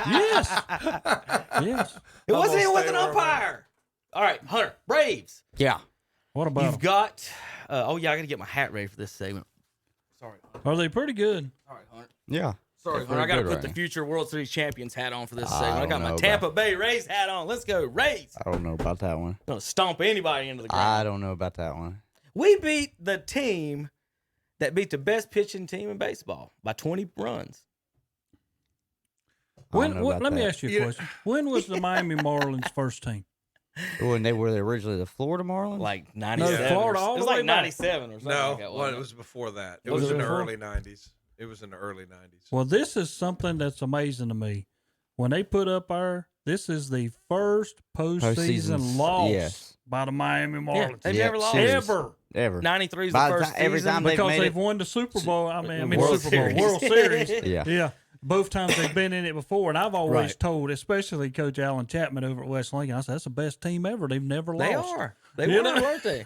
Yes. Yes. It wasn't even with an umpire. All right, Hunter, Braves. Yeah. What about You've them? got. Oh yeah, I got to get my hat ready for this segment. Sorry. Are they pretty good? All right, Hunter. Yeah. Sorry, They're Hunter. I got to good put right the now. future World Series champions hat on for this I segment. I don't got my know Tampa Bay Rays hat on. Let's go, Rays. I don't know about that one. Gonna stomp anybody into the ground. I don't know about that one. We beat the team that beat the best pitching team in baseball by 20 runs. I don't know about Let me that. ask you a question. When was the Miami Marlins first team? When they were originally the Florida Marlins? Like 97. No, Florida all it was the way like back. 97 or something. No, like that, well, wasn't it was before that. It Was was it in the before? early 90s. It was in the early 90s. Well, this is something that's amazing to me. When they put up this is the first postseason Postseasons, loss yes. by the Miami Yeah, Marlins. they've Yep, never lost. series. Ever. Ever. 93 is By the the first time- every season. time they've Because made they've it- won the Super Bowl. World Super Bowl, Series. World Series. Yeah. Yeah. Both times they've been in it before. And I've always Right. told, especially Coach Alan Chapman over at West Lincoln, I said, that's the best team ever. They've never They lost. are. They You were, know? weren't they?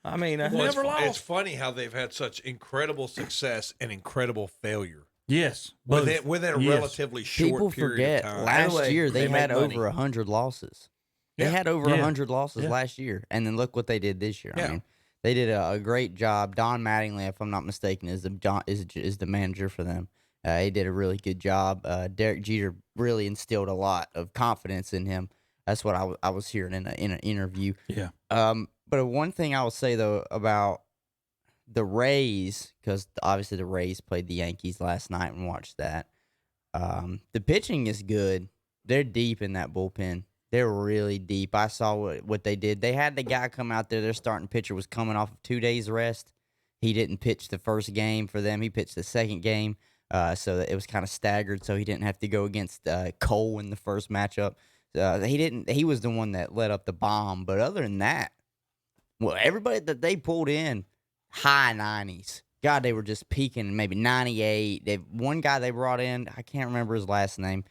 I mean, Well, Never lost. It's funny how they've had such incredible success and incredible failure Yes. both. within a Yes. relatively short People period forget of time. last By the way, year they they make had money. over 100 losses. They Yeah. had over Yeah. 100 losses Yeah. last year, and then look what they did this year. Yeah. I mean, they did a great job. Don Mattingly, if I'm not mistaken, is the manager for them. He did a really good job. Derek Jeter really instilled a lot of confidence in him. That's what I was hearing in an interview. Yeah. But one thing I will say though about the Rays, because obviously the Rays played the Yankees last night and watched that. The pitching is good. They're deep in that bullpen. They're really deep. I saw what they did. They had the guy come out there. Their starting pitcher was coming off of 2 days rest. He didn't pitch the first game for them. He pitched the second game, so that it was kind of staggered. So he didn't have to go against Cole in the first matchup. He was the one that let up the bomb. But other than that, well, everybody that they pulled in, high 90s. God, they were just peaking, maybe 98. One guy they brought in, I can't remember his last name.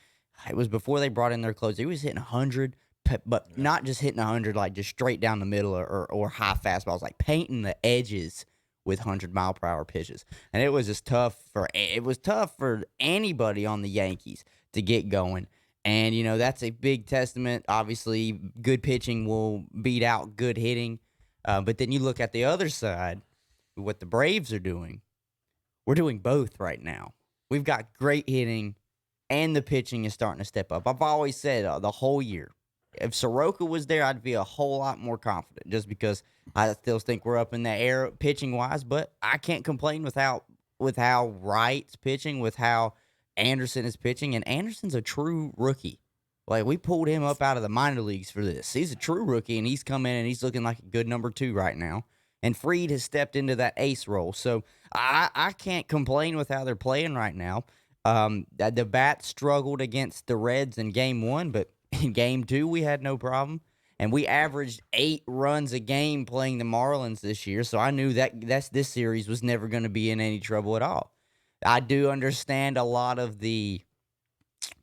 It was before they brought in their closer. He was hitting 100, but not just hitting 100 like just straight down the middle or high fastballs, like painting the edges with 100-mile-per-hour pitches. And it was just tough for anybody on the Yankees to get going. And, you know, that's a big testament. Obviously, good pitching will beat out good hitting. But then you look at the other side, what the Braves are doing. We're doing both right now. We've got great hitting, and the pitching is starting to step up. I've always said the whole year, if Soroka was there, I'd be a whole lot more confident just because I still think we're up in the air pitching-wise, but I can't complain with how Wright's pitching, with how Anderson is pitching, and Anderson's a true rookie. Like, we pulled him up out of the minor leagues for this. He's a true rookie, and he's come in, and he's looking like a good number 2 right now. And Fried has stepped into that ace role. So I can't complain with how they're playing right now. The Bats struggled against the Reds in Game 1, but in Game 2 we had no problem. And we averaged 8 runs a game playing the Marlins this year, so I knew this series was never going to be in any trouble at all. I do understand a lot of the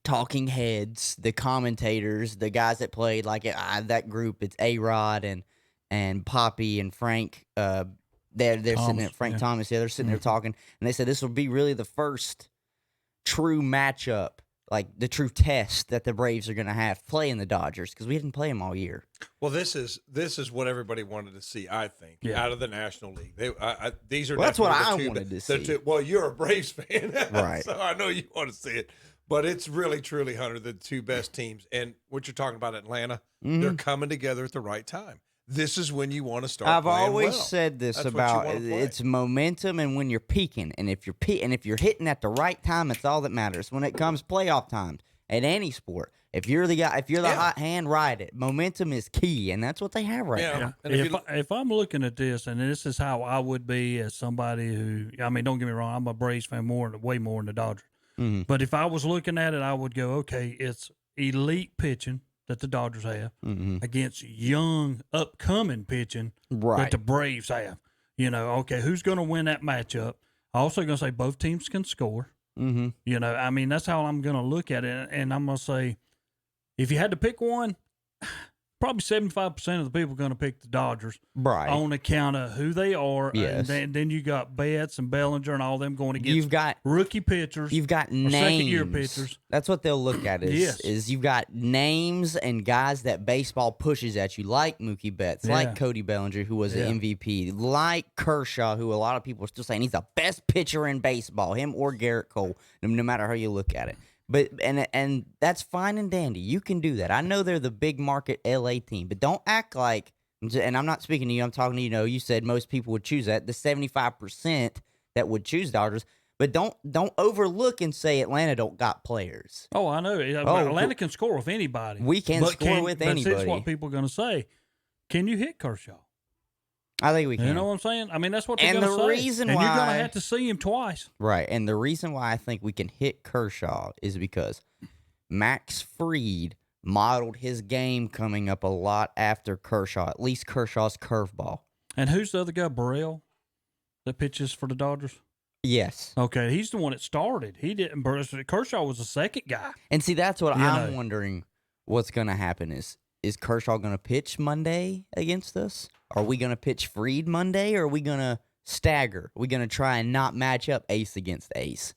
talking heads, the commentators, the guys that played, like that group. It's A-Rod and Poppy and Frank. They're sitting there, Frank Thomas. Yeah, they're sitting there talking, and they said this will be really the first true matchup, like the true test that the Braves are going to have playing the Dodgers, because we didn't play them all year. Well, this is what everybody wanted to see, I think, out of the National League. These are That's what I definitely wanted to the see. two, well, you're a Braves fan, Right? So I know you want to see it. But it's really, truly, Hunter, the two best teams. And what you're talking about, Atlanta, they're coming together at the right time. This is when you want to start. I've playing always well. said this That's what you about wanna play. it's momentum, and when you're peaking, and if you're hitting at the right time, it's all that matters. When it comes playoff times at any sport, if you're the guy, if you're the hot hand, ride it. Momentum is key, and that's what they have right now. Yeah. And If I'm looking at this, and this is how I would be as somebody who, I mean, don't get me wrong, I'm a Braves fan way more than the Dodgers. Mm-hmm. But if I was looking at it, I would go, okay, it's elite pitching that the Dodgers have against young, upcoming pitching Right. that the Braves have. You know, okay, who's going to win that matchup? I'm also going to say both teams can score. Mm-hmm. You know, I mean, that's how I'm going to look at it. And I'm going to say, if you had to pick one, probably 75% of the people going to pick the Dodgers Right. on account of who they are. Yes. And then you got Betts and Bellinger and all them going against You've got rookie pitchers. You've got or names. second-year pitchers. That's what they'll look at Yes. is you've got names and guys that baseball pushes at you, like Mookie Betts, Yeah. like Cody Bellinger, who was Yeah. an MVP, like Kershaw, who a lot of people are still saying he's the best pitcher in baseball, him or Garrett Cole, no matter how you look at it. But and that's fine and dandy. You can do that. I know they're the big market LA team, but don't act like. And I'm not speaking to you. I'm talking to you said most people would choose that. The 75% that would choose Dodgers, but don't overlook and say Atlanta don't got players. Oh, I know. Atlanta can score with anybody. We can score with But anybody. that's what people are going to say. Can you hit Kershaw? I think we can. You know what I'm saying? I mean, that's what they're And going to the say. reason and you're going why- to have to see him twice. Right. And the reason why I think we can hit Kershaw is because Max Fried modeled his game coming up a lot after Kershaw, at least Kershaw's curveball. And who's the other guy, Burrell, that pitches for the Dodgers? Yes. Okay, he's the one that started. He didn't. Kershaw was the second guy. And see, that's what You I'm know. wondering what's going to happen is Kershaw going to pitch Monday against us? Are we going to pitch Fried Monday, or are we going to stagger? Are we going to try and not match up ace against ace?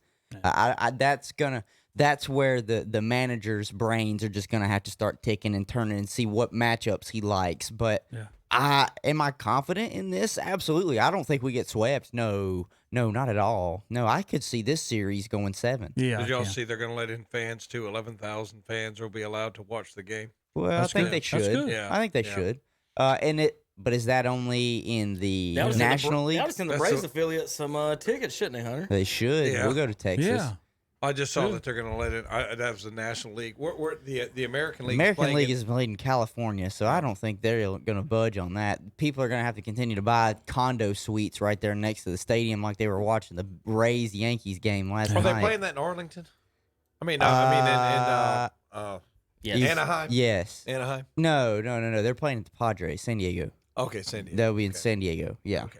That's where the manager's brains are just going to have to start ticking and turning and see what matchups he likes. But am I confident in this? Absolutely. I don't think we get swept. No, not at all. No, I could see this series going 7. Yeah. Did y'all see they're going to let in fans too? 11,000 fans will be allowed to watch the game. Well, That's I think good. they That's should. good. Yeah. I think they should. But is that only in the That was in National League? That was in the That's Braves a- affiliate some tickets, shouldn't they, Hunter? They should. Yeah. We'll go to Texas. Yeah. I just saw Good. that they're going to let it. That was the National League. We're the American League. American League is is played in California, so I don't think they're going to budge on that. People are going to have to continue to buy condo suites right there next to the stadium, like they were watching the Rays Yankees game last Are night. they playing that in Arlington? in Yes. Anaheim. Yes. Anaheim. No. They're playing at the Padres, San Diego. Okay, San Diego. They'll be in Okay. San Diego. Yeah. Okay.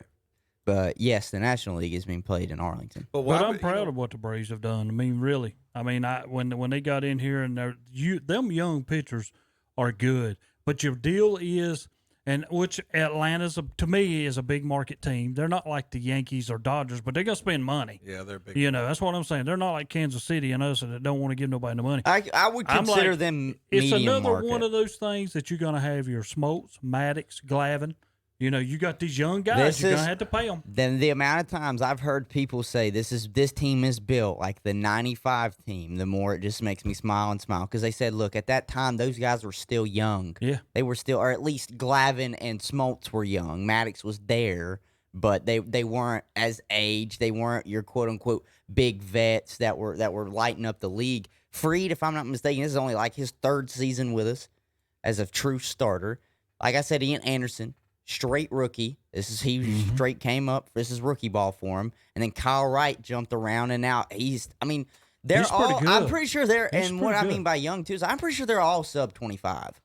But yes, the National League is being played in Arlington. But, why But I'm would- proud of what the Braves have done. I mean, really. I mean, when they got in here and them young pitchers are good. But your deal is, and which Atlanta's to me is a big market team. They're not like the Yankees or Dodgers, but they're gonna spend money. Yeah, they're big. You know, that's what I'm saying. They're not like Kansas City and us that don't want to give nobody the money. I would I'm consider like, them It's medium another market. one of those things that you're gonna have your Smoltz, Maddox, Glavine. You know, you got these young guys. This You're is- gonna have to pay them. Then the amount of times I've heard people say this team is built like the 95 team, the more it just makes me smile because they said, look, at that time those guys were still young. Yeah. They were still, or at least Glavine and Smoltz were young. Maddox was there, but they weren't as aged. They weren't your quote unquote big vets that were lighting up the league. Fried, if I'm not mistaken, this is only like his 3rd season with us as a true starter. Like I said, Ian Anderson. Straight rookie. Straight came up. This is rookie ball for him. And then Kyle Wright jumped around, and now they're He's pretty all. good. I'm pretty sure they're. He's And what I pretty mean good. by young too is I'm pretty sure they're all sub 25.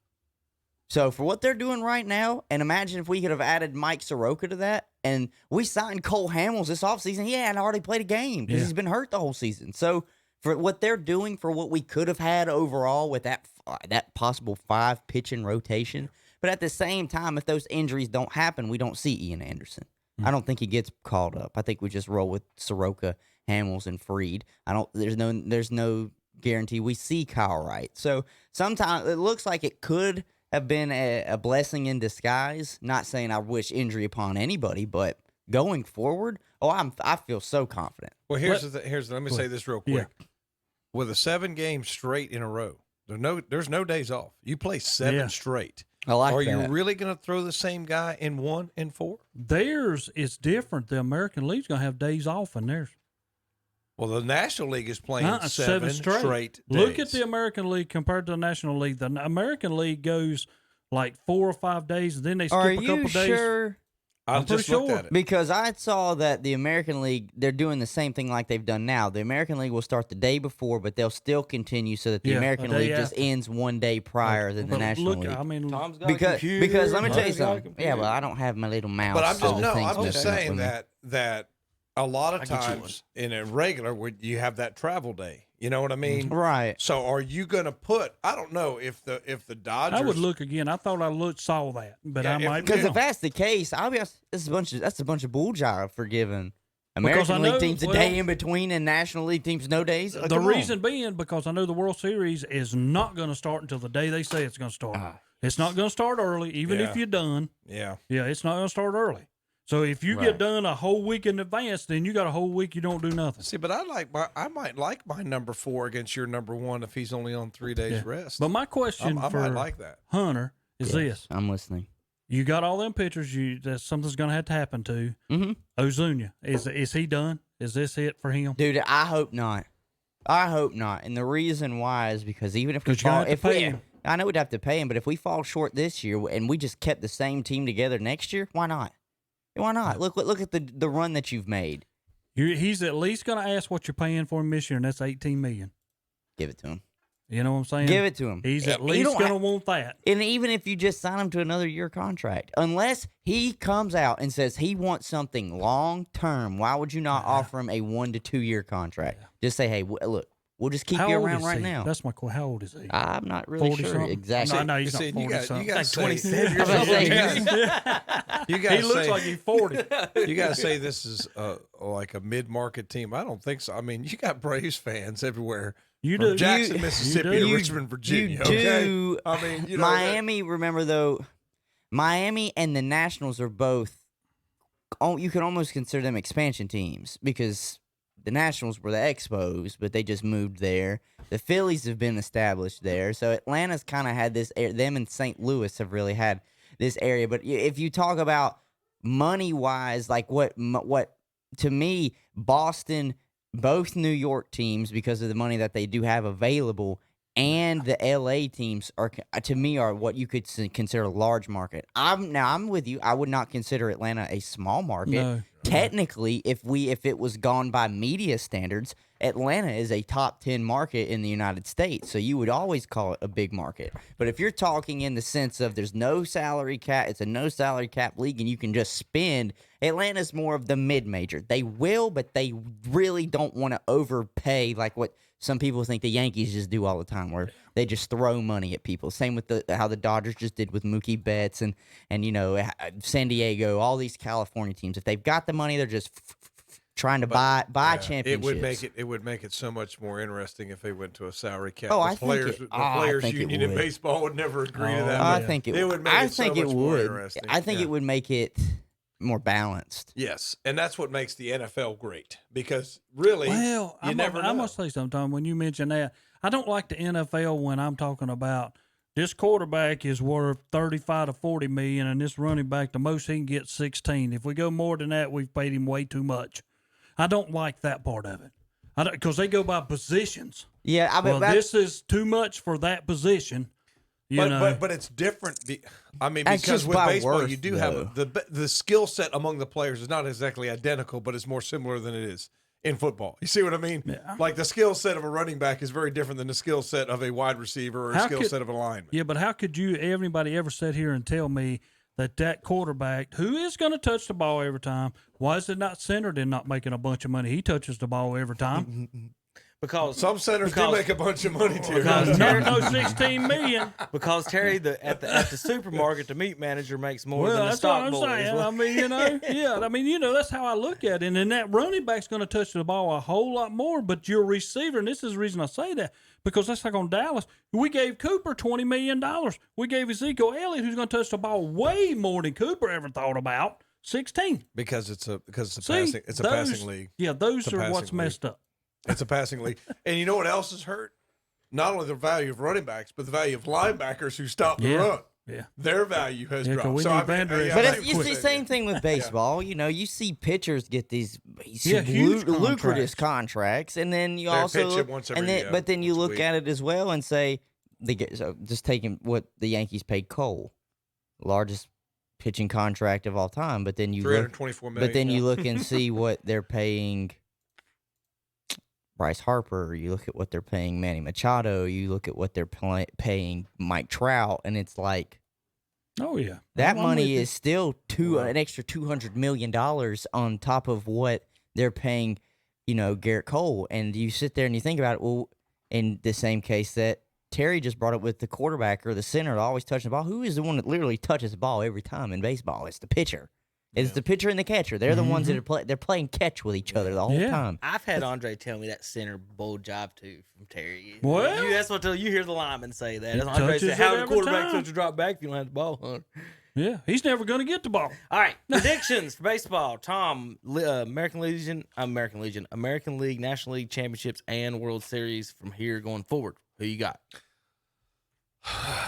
So for what they're doing right now, and imagine if we could have added Mike Soroka to that, and we signed Cole Hamels this offseason. He hadn't already played a game because Yeah. he's been hurt the whole season. So for what they're doing, for what we could have had overall with that possible 5 pitching rotation. But at the same time, if those injuries don't happen, we don't see Ian Anderson. I don't think he gets called up. I think we just roll with Soroka, Hamels, and Fried. There's no guarantee we see Kyle Wright. So sometimes it looks like it could have been a blessing in disguise. Not saying I wish injury upon anybody, but going forward, I feel so confident. Well, let me say this real quick. Yeah. With a 7 games straight in a row, there's no days off. You play 7 Yeah. straight. I like Are that. you really going to throw the same guy in 1 and 4? Theirs is different. The American League's gonna have days off in theirs. Well, the National League is playing 7 straight days. Look at the American League compared to the National League. The American League goes like 4 or 5 days, and then they skip Are a couple you days. sure? I I'm just pretty looked sure. at it. Because I saw that the American League, they're doing the same thing like they've done now. The American League will start the day before, but they'll still continue so that the Yeah, American a day League just after. ends one day prior than the But National look, League. I mean, Tom's got a Because computer, let me tell you Tom's got a something. Yeah, computer. well, I don't have my little mouse. But I'm so just the thing's I'm just messing up saying with me. that a lot of I get you times in a regular, where you have that travel day. You know what I mean? Right. So are you going to put? I don't know if the Dodgers. I would look again. I thought saw that, but Yeah, I if- might be Because if wrong. that's the case, I'll be honest, that's a bunch of bull jive for giving Because I American League know- teams a well- day in between and National League teams no days. The reason being because I know the World Series is not going to start until the day they say it's going to start. It's not going to start early, even if Yeah. you're done. Yeah. Yeah, it's not going to start early. So if you Right. get done a whole week in advance, then you got a whole week you don't do nothing. See, but I might like my number 4 against your number 1 if he's only on 3 days Yeah. rest. But my question I for might like that. Hunter is this: I'm listening. you got all them pitchers. That something's going to have to happen to. Mm-hmm. Ozuna is he done? Is this it for him? Dude, I hope not. I hope not. And the reason why is because even if we 'Cause you're gonna fall, have to if pay we, him. I know we'd have to pay him, but if we fall short this year and we just kept the same team together next year, why not? Why not? Look at the run that you've made. He's at least going to ask what you're paying for him this year, and that's $18 million. Give it to him. You know what I'm saying? Give it to him. He's at You least don't going to ha- want that. And even if you just sign him to another year contract, unless he comes out and says he wants something long term, why would you not offer him a 1 to 2 year contract? Just say, hey, look, we'll just keep How you old around is right he? now. That's my question. How old is he? I'm not really 40 sure something? exactly. No, he's See, not 40 something. you got Like to 27 years I was old. gonna say, You got He looks like he's 40. you got to say this is like a mid-market team. I don't think so. I mean, you got Braves fans everywhere. You From do. Jackson, You Mississippi, do. to Richmond, Virginia. You Okay, do. I mean, you know, Miami, remember though, Miami and the Nationals are both. Oh, you can almost consider them expansion teams because the Nationals were the Expos, but they just moved there. The Phillies have been established there, so Atlanta's kind of had this. Them and St. Louis have really had this area. But if you talk about money wise, like what to me, Boston, both New York teams, because of the money that they do have available, and the LA teams are to me are what you could consider a large market. I'm with you. I would not consider Atlanta a small market. No. Technically, if it was gone by media standards, Atlanta is a top 10 market in the United States. So you would always call it a big market. But if you're talking in the sense of there's no salary cap, it's a no salary cap league and you can just spend, Atlanta's more of the mid-major. They will, but they really don't want to overpay like what some people think the Yankees just do all the time, where they just throw money at people. Same with how the Dodgers just did with Mookie Betts and San Diego, all these California teams. If they've got the money, they're just trying to buy yeah, championships. It would make it so much more interesting if they went to a salary cap. Oh, The I think players, it- the I players think it union in would. baseball would never agree to Oh, that. I but think it. it would make I it so think it much more would. interesting. I think Yeah. it would make it more balanced. Yes, and that's what makes the NFL great because really, Well, you never I know. must say something, Tom, when you mention that. I don't like the NFL when I'm talking about this quarterback is worth 35 to 40 million and this running back, the most he can get 16. If we go more than that, we've paid him way too much. I don't like that part of it. Because they go by positions. Yeah, I mean, Well, this is too much for that position. You know. But it's different. I mean, That's because just with by baseball, worth, you do though. have the skill set among the players is not exactly identical, but it's more similar than it is in football. You see what I mean? Yeah. Like the skill set of a running back is very different than the skill set of a wide receiver or a How skill could- set of a lineman. Yeah, but how could anybody ever sit here and tell me that quarterback, who is going to touch the ball every time, why is it not centered in not making a bunch of money? He touches the ball every time. Because Some centers do because- make a bunch of money too. because Not no 16 million. because Terry, at the supermarket, the meat manager makes more Well, than the that's what stock I'm boy. saying. I mean, yeah. I mean, that's how I look at it. And then that running back's going to touch the ball a whole lot more. But your receiver, and this is the reason I say that, because that's like on Dallas. We gave Cooper $20 million. We gave Ezekiel Elliott, who's going to touch the ball way more than Cooper ever thought about, 16. because it's a See, passing league. Yeah, those It's a are what's passing messed up. It's a passing league. And you know what else is hurt? Not only the value of running backs, but the value of linebackers who stop the Yeah. run. Yeah. Their value has Yeah, 'cause dropped. we So need I mean, Van Der Esch. But Yeah, it's the same thing with baseball. You see pitchers get these huge lucrative contracts, and then you They're also pitching once every, and then but then you once a look week. at it as well and say so just taking what the Yankees paid Cole, largest pitching contract of all time. But then you look, $324 million. but then you look and see what they're paying Bryce Harper. You look at what they're paying Manny Machado. You look at what they're paying Mike Trout, and it's like. Oh, yeah. That I'm money with you. is still an extra $200 million on top of what they're paying, Garrett Cole. And you sit there and you think about it, well, in the same case that Terry just brought up with the quarterback or the center always touching the ball, who is the one that literally touches the ball every time in baseball? It's the pitcher. It's the pitcher and the catcher. They're the ones that are they're playing catch with each other the whole time. I've had Andre tell me that center bowl job too from Terry. What? That's what you hear the lineman say that. He That's Andre touches said, "How it the every quarterback time." supposed to drop back if you don't have the ball?" Huh? Yeah, he's never going to get the ball. All right, predictions for baseball. Tom, American League, National League Championships, and World Series from here going forward. Who you got?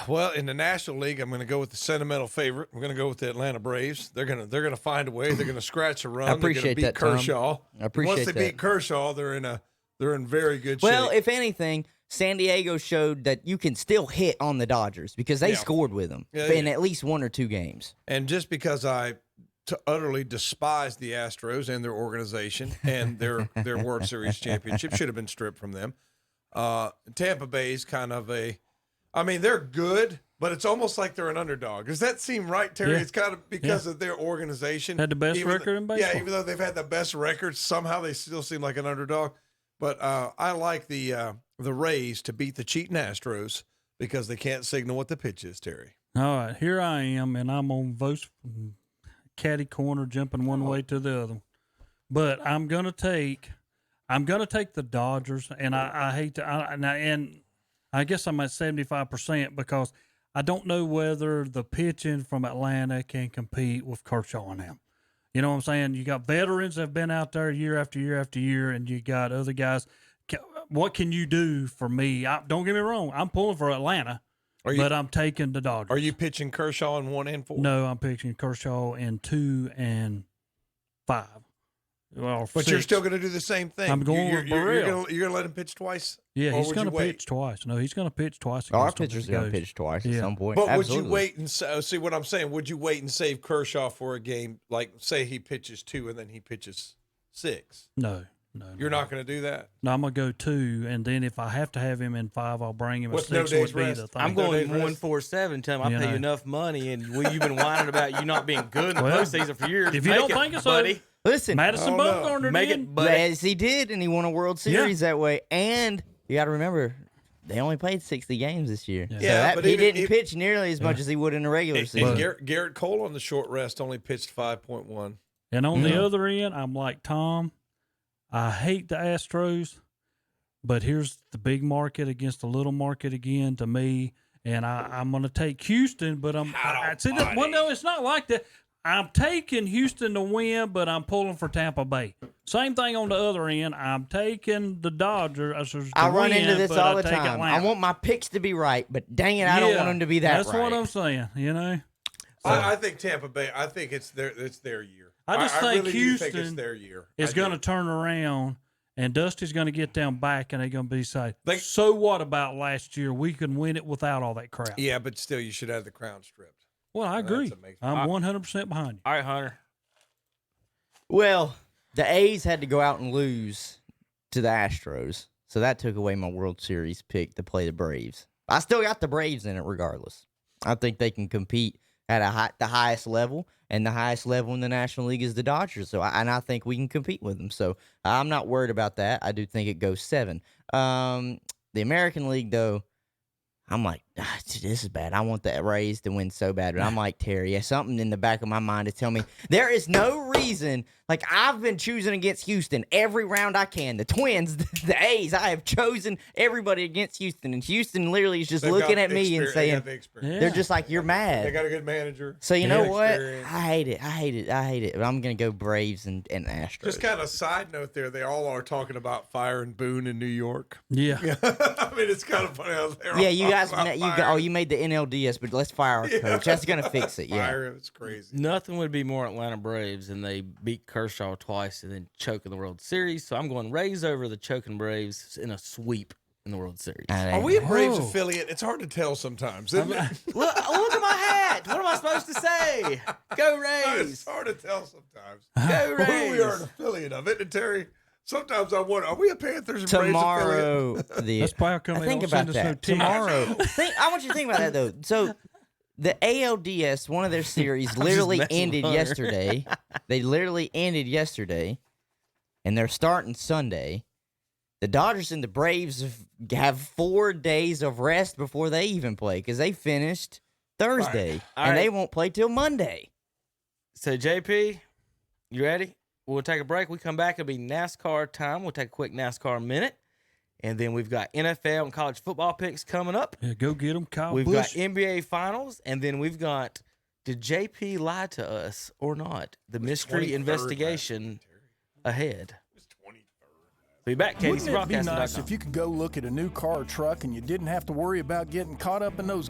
Well, in the National League, I'm going to go with the sentimental favorite. We're going to go with the Atlanta Braves. They're going to find a way. They're going to scratch a run. I appreciate they're going to beat that, Tom. Kershaw. I appreciate Once they that. beat Kershaw, they're in very good Well, shape. if anything, San Diego showed that you can still hit on the Dodgers because they scored with them in at least 1 or 2 games. And just because I utterly despise the Astros and their organization and their World Series championship should have been stripped from them. Tampa Bay's kind of they're good, but it's almost like they're an underdog. Does that seem right, Terry? Yeah. It's kind of because of their organization. Had the best record in baseball. Yeah, even though they've had the best record, somehow they still seem like an underdog. But I like the Rays to beat the cheating Astros because they can't signal what the pitch is, Terry. All right, here I am, and I'm on votes from catty corner, jumping one way to the other. But I'm gonna take the Dodgers, and I hate to, and I guess I'm at 75% because I don't know whether the pitching from Atlanta can compete with Kershaw and them. You know what I'm saying? You got veterans that have been out there year after year after year, and you got other guys. What can you do for me? Don't get me wrong. I'm pulling for Atlanta, but I'm taking the Dodgers. Are you pitching Kershaw in 1 and 4? No, I'm pitching Kershaw in 2 and 5. Well, But 6. you're still going to do the same thing. I'm going with Burrell. You're going to let him pitch twice? Yeah, Or he's would going you to wait? pitch twice. No, he's going to pitch twice. Our against them pitcher's if he going to goes. pitch twice Yeah. at some point. But Absolutely. would you wait and see what I'm saying? Would you wait and save Kershaw for a game, like say he pitches 2 and then he pitches 6? No. You're not going to do that? No, I'm going to go 2, and then if I have to have him in 5, I'll bring him. What's at no 6 days would be rest? the thing. I'm No going days rest. 147. Tell him I You pay you know. enough money, and you've been whining about you not being good in the Well, postseason for years. if you Make don't it, think it's buddy. Listen, Madison Oh, no. Bumgarner Make did. it, buddy. as he did, and he won a World Series that way. And you got to remember, they only played 60 games this year. Yeah. So Yeah, but he even- didn't pitch nearly as much as he would in the regular And season. Garrett Cole on the short rest only pitched 5.1. And on the other end, I'm like Tom. I hate the Astros, but here's the big market against the little market again to me. And I'm going to take Houston, but no, it's not like that. I'm taking Houston to win, but I'm pulling for Tampa Bay. Same thing on the other end. I'm taking the Dodgers. To I run win, into this but all I the take time. Atlanta. I want my picks to be right, but dang it, I don't want them to be that That's right. what I'm saying, you know? I think Tampa Bay, I think it's their year. I just think really do think it's Houston their year. It's I do. going to turn around, and Dusty's going to get them back, and they're going to be say, They- so what about last year? We can win it without all that crap. Yeah, but still, you should have the crown stripped. Well, I agree. That's amazing. I'm 100% behind you. All right, Hunter. Well, the A's had to go out and lose to the Astros, so that took away my World Series pick to play the Braves. I still got the Braves in it regardless. I think they can compete at the highest level, and the highest level in the National League is the Dodgers. So, I think we can compete with them. So, I'm not worried about that. I do think it goes 7. The American League, though, I'm like, this is bad. I want the Rays to win so bad. But I'm like, Terry, something in the back of my mind to tell me there is no reason. Like, I've been choosing against Houston every round I can. The Twins, the A's, I have chosen everybody against Houston. And Houston literally is just They've looking got at me and experience. They saying, got the experience. Yeah. they're just like, you're They mad. got a good manager. So, you They know got what? experience. I hate it. But I'm going to go Braves and Astros. Just kind of side note there, they all are talking about firing Boone in New York. Yeah. I mean, it's kind of funny how they're Yeah, all you guys, talking about you made the NLDS, but let's fire our coach. That's going to fix it. Yeah. Fire him. It's crazy. Nothing would be more Atlanta Braves than they beat Kershaw twice and then choke in the World Series. So I'm going Rays over the choking Braves in a sweep in the World Series. Are we a Braves Whoa. affiliate? It's hard to tell sometimes, isn't it? Look at my hat. What am I supposed to say? Go It's Rays. hard to tell sometimes. Go Who we are Rays. an affiliate of it. And Terry, sometimes I wonder, are we a Panthers and Braves affiliate? Tomorrow, That's probably how come they think don't about send us no that. tickets. Tomorrow, I want you to think about that though. So, the ALDS, one of their series, literally messing with ended Hunter. yesterday. They literally ended yesterday. and they're starting Sunday. The Dodgers and the Braves have 4 days of rest before they even play because they finished Thursday, All and right. they won't play till Monday. So, JP, you ready? We'll take a break. We come back. It'll be NASCAR time. We'll take a quick NASCAR minute. And then we've got NFL and college football picks coming up. Yeah, go get them, Kyle We've Busch. got NBA finals. And then we've got, did JP lie to us or not? The mystery 23rd, investigation ahead. Be back, Wouldn't it be KDCBroadcasting.com. nice if you could go look at a new car or truck and you didn't have to worry about getting caught up in those